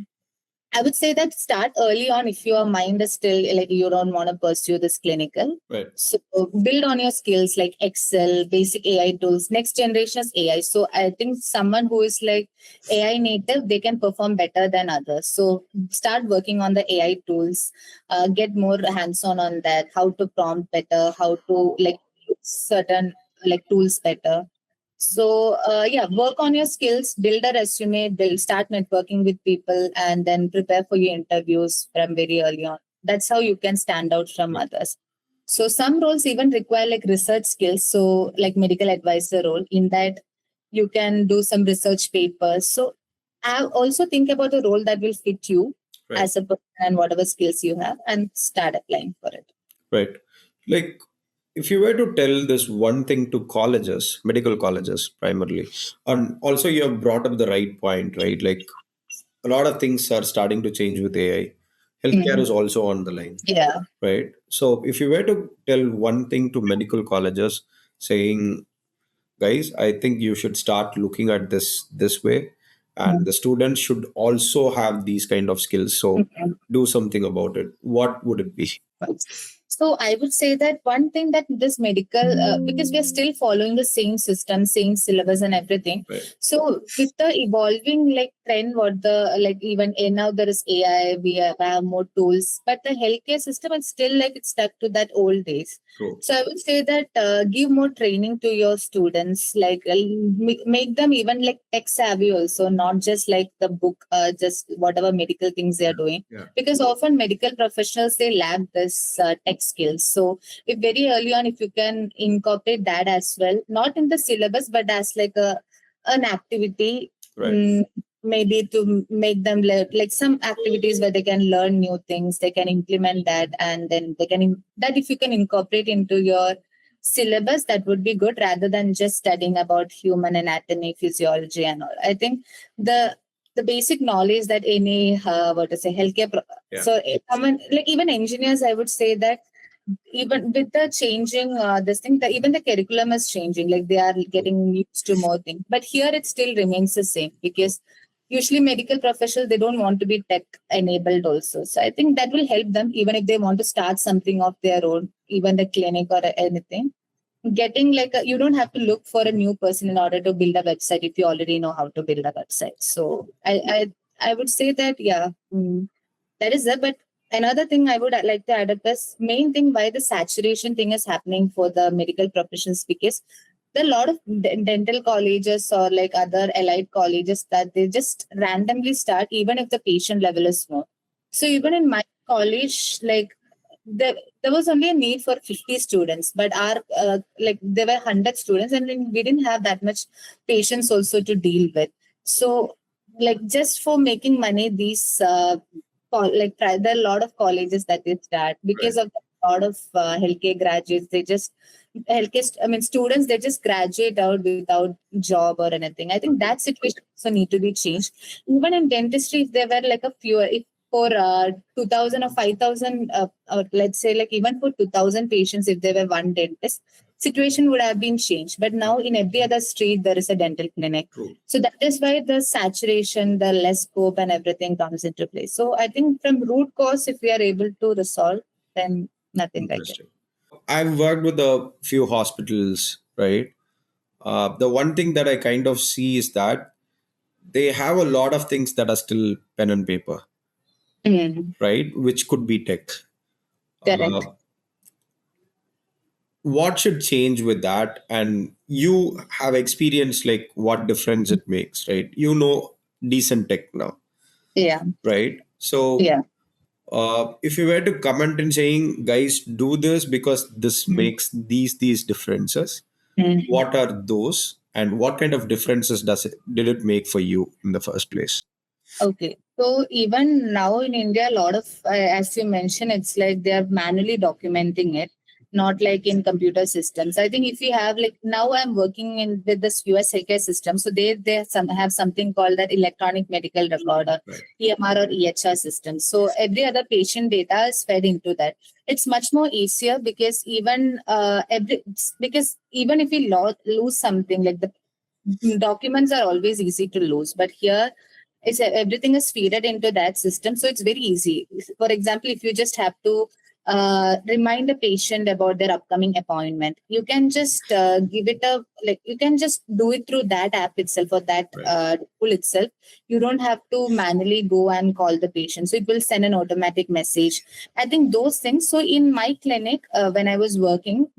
I would say that start early on if your mind is still like you don't want to pursue this clinical. Right. So build on your skills like Excel, basic AI tools. Next generation is AI. So I think someone who is like AI native, they can perform better than others. So start working on the AI tools, get more hands-on on that, how to prompt better, how to like use certain like tools better. So yeah, work on your skills, build a resume, start networking with people, and then prepare for your interviews from very early on. That's how you can stand out from others. So some roles even require like research skills. So like medical advisor role, in that you can do some research papers. So I also think about the role that will fit you Right. as a person and whatever skills you have, and start applying for it. Right. Like, if you were to tell this one thing to colleges, medical colleges primarily, and also you have brought up the right point, right? Like, a lot of things are starting to change with AI. Healthcare Mm. is also on the line, Yeah. right? So, if you were to tell one thing to medical colleges, saying, guys, I think you should start looking at this way, and Mm. the students should also have these kind of skills. So, Mhm. do something about it. What would it be? So I would say that one thing that this medical, because we are still following the same system, same syllabus and everything. Right. So with the evolving like trend, what the like even now there is AI, we have more tools, but the healthcare system is still like it's stuck to that old days. True. So I would say that give more training to your students, like make them even like tech savvy also, not just like the book, just whatever medical things they are doing. Yeah. Because often medical professionals they lack this tech skills. So if very early on, if you can incorporate that as well, not in the syllabus, but as like an activity. Right. Maybe to make them like some activities where they can learn new things, they can implement that, and then they can that if you can incorporate into your syllabus, that would be good rather than just studying about human anatomy, physiology, and all. I think the basic knowledge that any what to say healthcare Yeah. so common like even engineers, I would say that even with the changing this thing, that even the curriculum is changing, like they are getting used to more things, but here it still remains the same because usually medical professionals they don't want to be tech enabled also. So I think that will help them even if they want to start something of their own, even the clinic or anything. Getting like you don't have to look for a new person in order to build a website if you already know how to build a website. So I would say that that is it. But another thing I would like to add up is main thing why the saturation thing is happening for the medical professions, because there are a lot of dental colleges or like other allied colleges that they just randomly start even if the patient level is small. So even in my college, like there was only a need for 50 students, but our like there were 100 students, and then we didn't have that much patients also to deal with. So like just for making money, these there are a lot of colleges that they start because Right. of a lot of healthcare graduates. They just healthcare, I mean, students they just graduate out without job or anything. I think that situation also need to be changed. Even in dentistry, if there were like a fewer, if for 2000 or 5000 or let's say like even for 2000 patients, if there were one dentist, situation would have been changed. But now in every other street there is a dental clinic. True. So that is why the saturation, the less scope and everything comes into play. So I think from root cause, if we are able to resolve, then nothing like it. Interesting. I've worked with a few hospitals, right? The one thing that I kind of see is that they have a lot of things that are still pen and paper, right? Which could be tech. Correct. Uh, what should change with that? And you have experienced like what difference it makes, right? You know, decent tech now, Yeah. right? So Yeah. if you were to comment in saying, guys, do this because this makes these differences, Mhm. what are those, and what kind of differences did it make for you in the first place? Okay. So even now in India, a lot of, as you mentioned, it's like they are manually documenting it, not like in computer systems. I think if you have like now I'm working in with this US healthcare system, so have something called that electronic medical record or Right. EMR or EHR system. So every other patient data is fed into that. It's much more easier because even if we lose something, like the documents are always easy to lose, but here everything is fed into that system, so it's very easy. For example, if you just have to remind a patient about their upcoming appointment, you can just give it a like you can just do it through that app itself or that Right. tool itself. You don't have to manually go and call the patient, so it will send an automatic message. I think those things. So in my clinic, when I was working,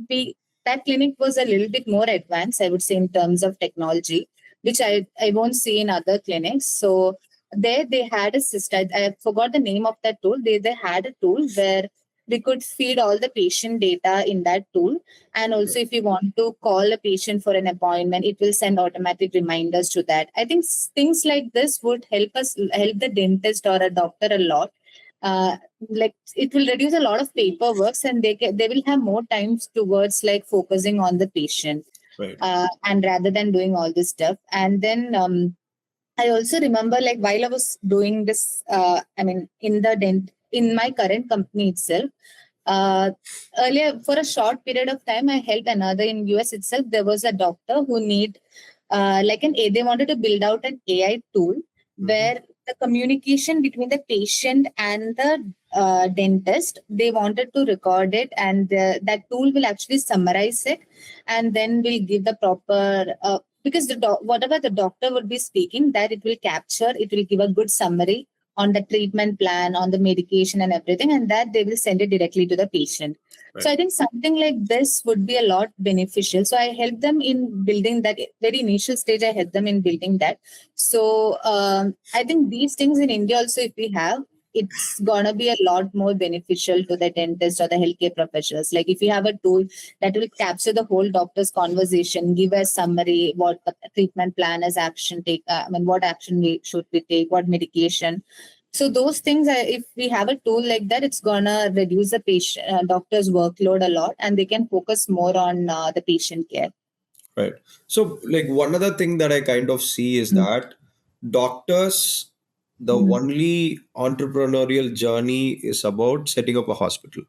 that clinic was a little bit more advanced, I would say, in terms of technology, which I won't see in other clinics. So there they had a system. I forgot the name of that tool. They had a tool where we could feed all the patient data in that tool. And also if you want to call a patient for an appointment, it will send automatic reminders to that. I think things like this would help the dentist or a doctor a lot. Like it will reduce a lot of paperwork, and they will have more times towards like focusing on the patient, Right. and rather than doing all this stuff. And then I also remember like while I was doing this, I mean, in my current company itself, uh, earlier for a short period of time, I helped another in US itself. There was a doctor who need they wanted to build out an AI tool Mhm. where the communication between the patient and the dentist, they wanted to record it, and that tool will actually summarize it, and then will give the proper because whatever the doctor would be speaking, that it will capture, it will give a good summary on the treatment plan, on the medication and everything, and that they will send it directly to the patient. So I think something like this would be a lot beneficial. So I help them in building that very initial stage. I help them in building that. So I think these things in India also, if we have, it's gonna be a lot more beneficial to the dentist or the healthcare professionals. Like if you have a tool that will capture the whole doctor's conversation, give a summary, what the treatment plan is, action take. What action should we take, what medication. So those things, if we have a tool like that, it's gonna reduce the patient doctor's workload a lot, and they can focus more on the patient care. Right. So, like, one other thing that I kind of see is that doctors, the only entrepreneurial journey is about setting up a hospital.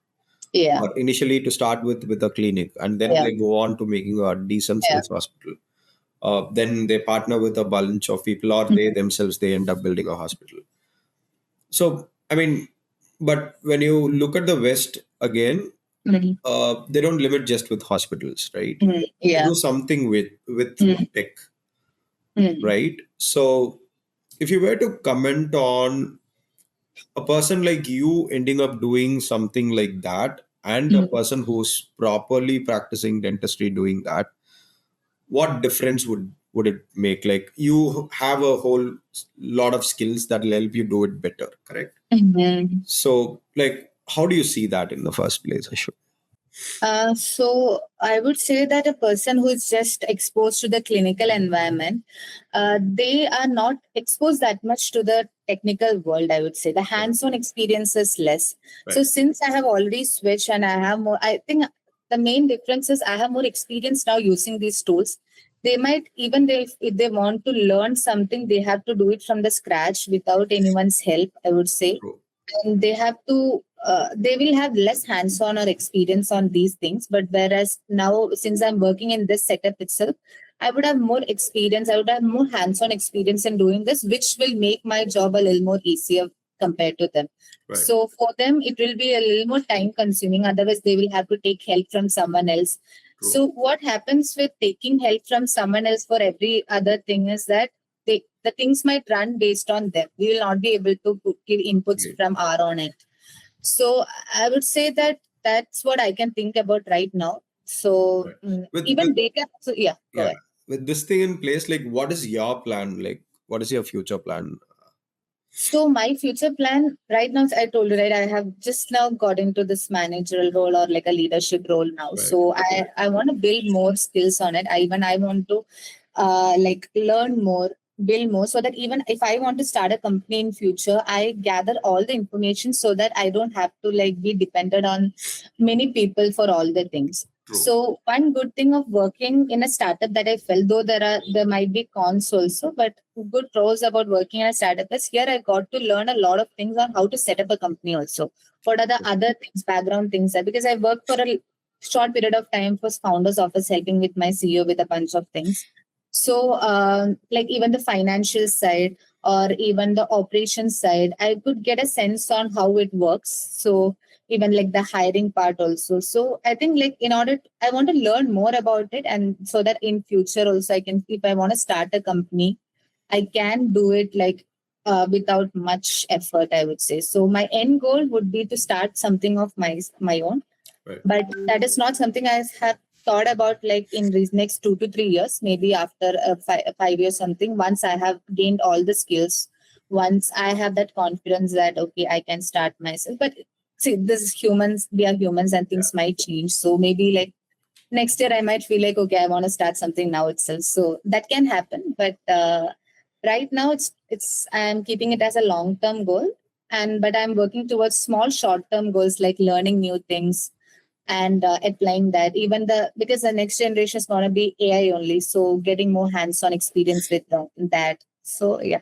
Yeah. But initially, to start with a clinic, and then they go on to making a decent sized hospital. Then they partner with a bunch of people, or they themselves, they end up building a hospital. So, I mean, but when you look at the West again, they don't limit just with hospitals, right? They do something with tech, right? So, if you were to comment on a person like you ending up doing something like that, and a person who's properly practicing dentistry doing that, what difference would it make? Like, you have a whole lot of skills that will help you do it better, correct? So, like, how do you see that in the first place, Ashwin? So I would say that a person who is just exposed to the clinical environment, they are not exposed that much to the technical world. I would say the hands-on experience is less. So since I have already switched and I have more, I think the main difference is I have more experience now using these tools. They might even if they want to learn something, they have to do it from the scratch without anyone's help, I would say. And they have to they will have less hands-on or experience on these things. But whereas now, since I'm working in this setup itself, I would have more experience, I would have more hands-on experience in doing this, which will make my job a little more easier compared to them. So for them it will be a little more time consuming, otherwise they will have to take help from someone else. So what happens with taking help from someone else for every other thing is that the things might run based on them. We will not be able to give inputs from our own end. So I would say that that's what I can think about right now. So even data. So yeah. Go ahead. With this thing in place, like, what is your plan? Like, what is your future plan? So my future plan right now, I told you, right, I have just now got into this managerial role or like a leadership role now. So I want to build more skills on it. I want to like learn more, build more, so that even if I want to start a company in future, I gather all the information so that I don't have to like be dependent on many people for all the things. So one good thing of working in a startup that I felt, though there might be cons also, but good pros about working in a startup is here I got to learn a lot of things on how to set up a company also. What are the other things, background things? Because I worked for a short period of time for founder's office, helping with my CEO with a bunch of things. So like even the financial side or even the operations side, I could get a sense on how it works. So even like the hiring part also. So I think like I want to learn more about it, and so that in future also I can, if I want to start a company, I can do it like without much effort, I would say. So my end goal would be to start something of my own. But that is not something I have thought about like in the next 2 to 3 years, maybe after 5 years something. Once I have gained all the skills, once I have that confidence that okay, I can start myself. But see, this is humans, we are humans, and things might change. So maybe like next year I might feel like okay, I want to start something now itself. So that can happen. But right now it's I'm keeping it as a long-term goal, but I'm working towards small short-term goals like learning new things and applying that. Because the next generation is going to be AI only, so getting more hands-on experience with that. So yeah.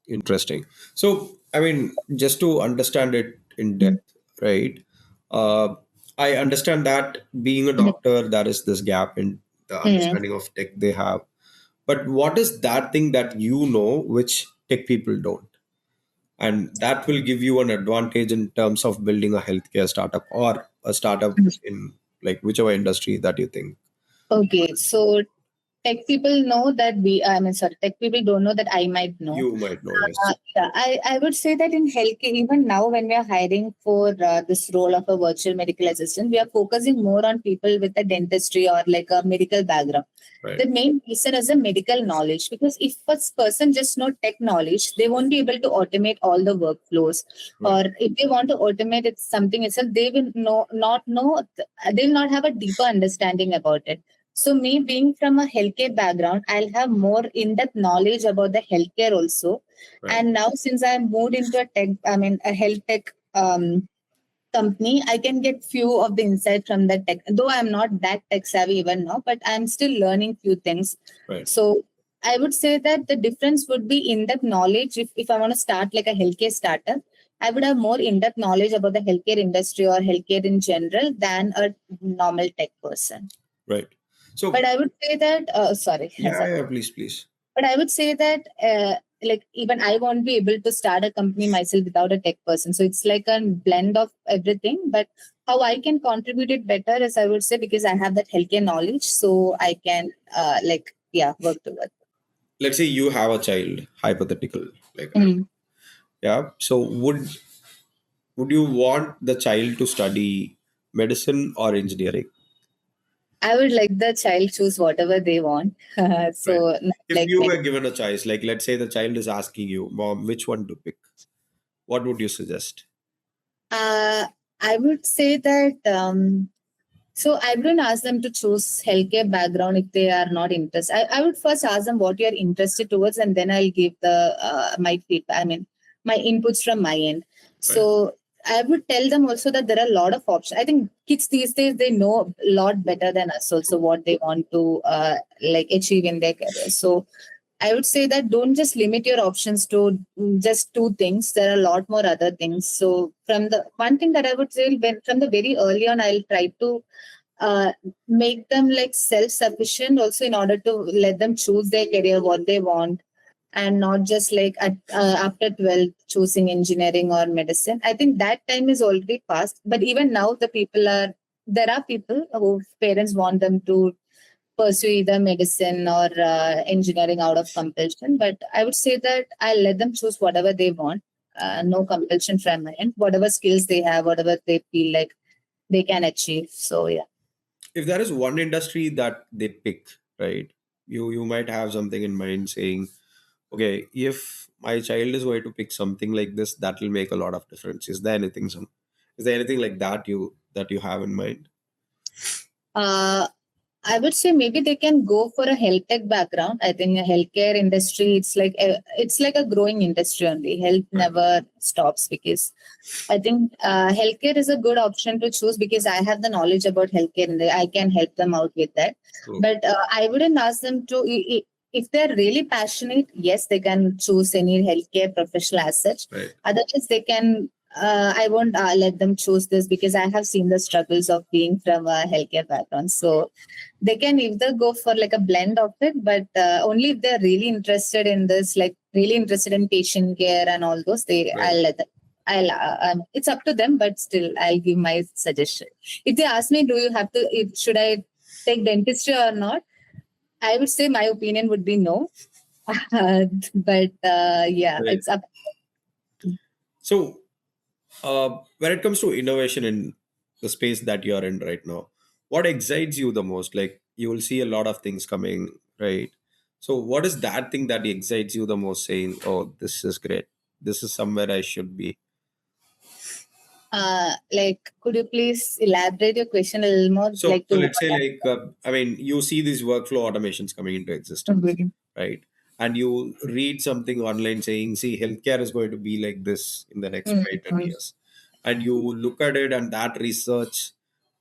Interesting. So, I mean, just to understand it in depth, right? I understand that being a doctor, there is this gap in the understanding of tech they have. But what is that thing that you know which tech people don't? and that will give you an advantage in terms of building a healthcare startup or a startup in like whichever industry that you think Okay, so tech people know that I mean, sorry, tech people don't know that I might know. you might know. Yes. Yeah, I would say that in healthcare, even now when we are hiring for this role of a virtual medical assistant, we are focusing more on people with a dentistry or like a medical background. Right. The main reason is the medical knowledge, because if a person just know tech knowledge, they won't be able to automate all the workflows. Right. Or if they want to automate it something itself, they will not know, they will not have a deeper understanding about it. So me being from a healthcare background, I'll have more in-depth knowledge about the healthcare also. Right. And now since I moved into a tech, I mean a health tech company, I can get few of the insight from the tech. Though I'm not that tech savvy even now, but I'm still learning few things. Right. So I would say that the difference would be in-depth knowledge. If I want to start like a healthcare startup, I would have more in-depth knowledge about the healthcare industry or healthcare in general than a normal tech person. Right. So But I would say that, sorry. yeah, please. But I would say that, like, even I won't be able to start a company myself without a tech person. So it's like a blend of everything. But how I can contribute it better is, I would say, because I have that healthcare knowledge, so I can, work towards. Let's say you have a child, hypothetical, like Mm. yeah. So would you want the child to study medicine or engineering? I would like the child choose whatever they want. Right. So, not If like you me. were given a choice, like let's say the child is asking you, Mom, which one to pick, what would you suggest? Uh, I would say that. So I wouldn't ask them to choose healthcare background if they are not interested. I would first ask them what you are interested towards, and then I'll give the my feedback. I mean, my inputs from my end. Right. So I would tell them also that there are a lot of options. I think kids these days, they know a lot better than us also what they want to like achieve in their career. So I would say that don't just limit your options to just two things. There are a lot more other things. So from the one thing that I would say, when from the very early on, I'll try to uh, make them like self-sufficient also, in order to let them choose their career, what they want, and not just like after 12 choosing engineering or medicine. I think that time is already past. But even now, there are people who parents want them to pursue either medicine or engineering out of compulsion. But I would say that I'll let them choose whatever they want. No compulsion from my end. Whatever skills they have, whatever they feel like they can achieve. So yeah. If there is one industry that they pick, right, you might have something in mind saying, okay, if my child is going to pick something like this, that will make a lot of difference. Is there anything like that you have in mind? Uh, I would say maybe they can go for a health tech background. I think a healthcare industry, it's like a growing industry only. Health Right. never stops, because I think healthcare is a good option to choose, because I have the knowledge about healthcare and I can help them out with that. True. But I wouldn't ask them to, if they're really passionate, yes, they can choose any healthcare professional as such. Right. Otherwise, they can. I won't let them choose this, because I have seen the struggles of being from a healthcare background. So they can either go for like a blend of it, but only if they're really interested in this, like really interested in patient care and all those. Right. I'll let them. It's up to them, but still, I'll give my suggestion. If they ask me, do you have to? Should I take dentistry or not? I would say my opinion would be no. But yeah, Right. it's up. So when it comes to innovation in the space that you're in right now, what excites you the most? Like you will see a lot of things coming, right? So what is that thing that excites you the most, saying, oh, this is great, this is somewhere I should be? Like, could you please elaborate your question a little more? So, Like to let's what? say, like, I mean, you see these workflow automations coming into existence, Mhm. right? And you read something online saying, see, healthcare is going to be like this in the next Mhm. 5, 10 years. And you look at it, and that research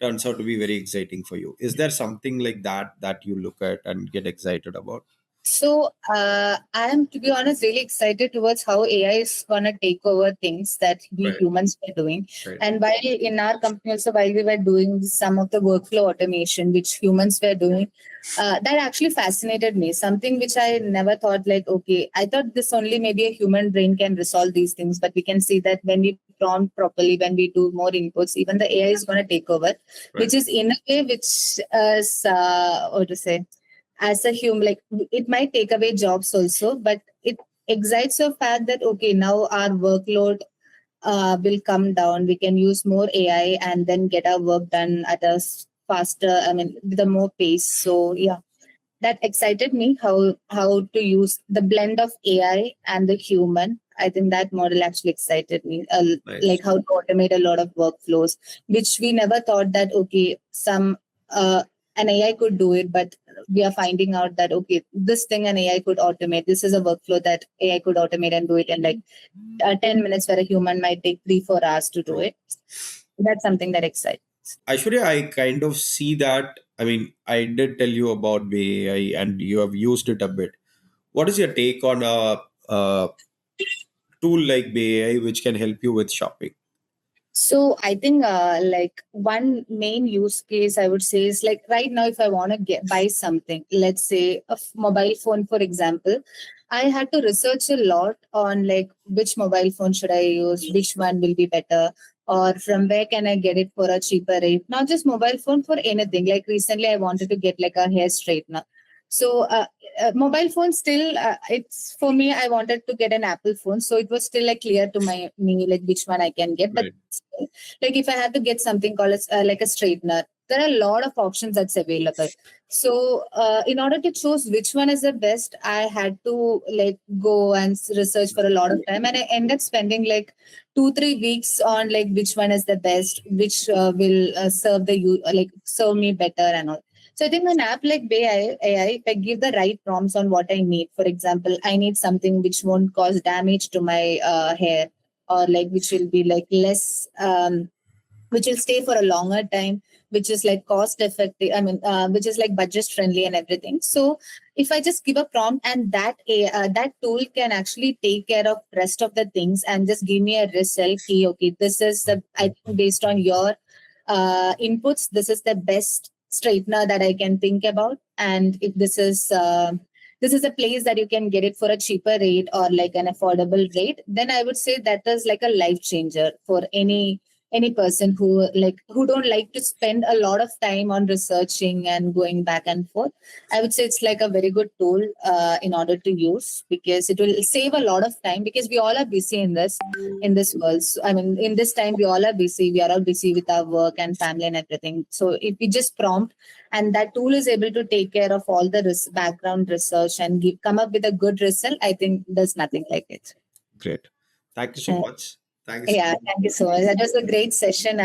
turns out to be very exciting for you. Is there something like that that you look at and get excited about? So I am, to be honest, really excited towards how AI is gonna take over things that we Right. humans were doing. Right. And while in our company also, while we were doing some of the workflow automation which humans were doing, that actually fascinated me. Something which I never thought, like, okay, I thought this only maybe a human brain can resolve these things, but we can see that when we prompt properly, when we do more inputs, even the AI is gonna take over, Right. which is in a way which is what to say, as a human, like it might take away jobs also, but it excites the fact that okay, now our workload will come down. We can use more AI and then get our work done at a faster, I mean, with a more pace. So yeah, that excited me, how to use the blend of AI and the human. I think that model actually excited me, Nice. like how to automate a lot of workflows, which we never thought that okay, some an AI could do it, but we are finding out that okay, this thing an AI could automate. This is a workflow that AI could automate and do it in like 10 minutes, where a human might take 3-4 hours to do True. it. That's something that excites. Aishwarya, I kind of see that. I mean, I did tell you about BAI and you have used it a bit. What is your take on a tool like BAI which can help you with shopping? So I think like one main use case I would say is like right now if I want to get buy something, let's say a mobile phone for example, I had to research a lot on like which mobile phone should I use, which one will be better, or from where can I get it for a cheaper rate. Not just mobile phone, for anything. Like recently I wanted to get like a hair straightener. So mobile phone still it's for me, I wanted to get an Apple phone, so it was still like clear to me like which one I can get. But Right. still, like if I had to get something called as, like a straightener, there are a lot of options that's available. So in order to choose which one is the best, I had to like go and research for a lot of time, and I ended up spending like 2-3 weeks on like which one is the best, which will serve the you like serve me better and all. So I think an app like Bay AI, if I give the right prompts on what I need, for example, I need something which won't cause damage to my hair, or like which will be like less, which will stay for a longer time, which is like cost effective. I mean, which is like budget friendly and everything. So if I just give a prompt and that tool can actually take care of rest of the things and just give me a result key. Okay, this is the, I think based on your inputs, this is the best straightener that I can think about. And if this is a place that you can get it for a cheaper rate or like an affordable rate, then I would say that is like a life changer for any person who don't like to spend a lot of time on researching and going back and forth. I would say it's like a very good tool in order to use, because it will save a lot of time, because we all are busy in this world. So, I mean, in this time we all are busy. We are all busy with our work and family and everything. So if we just prompt and that tool is able to take care of all the background research and come up with a good result, I think there's nothing like it. Great. Thank you so much. Thank you so Yeah, much. thank you so much. That was a great session.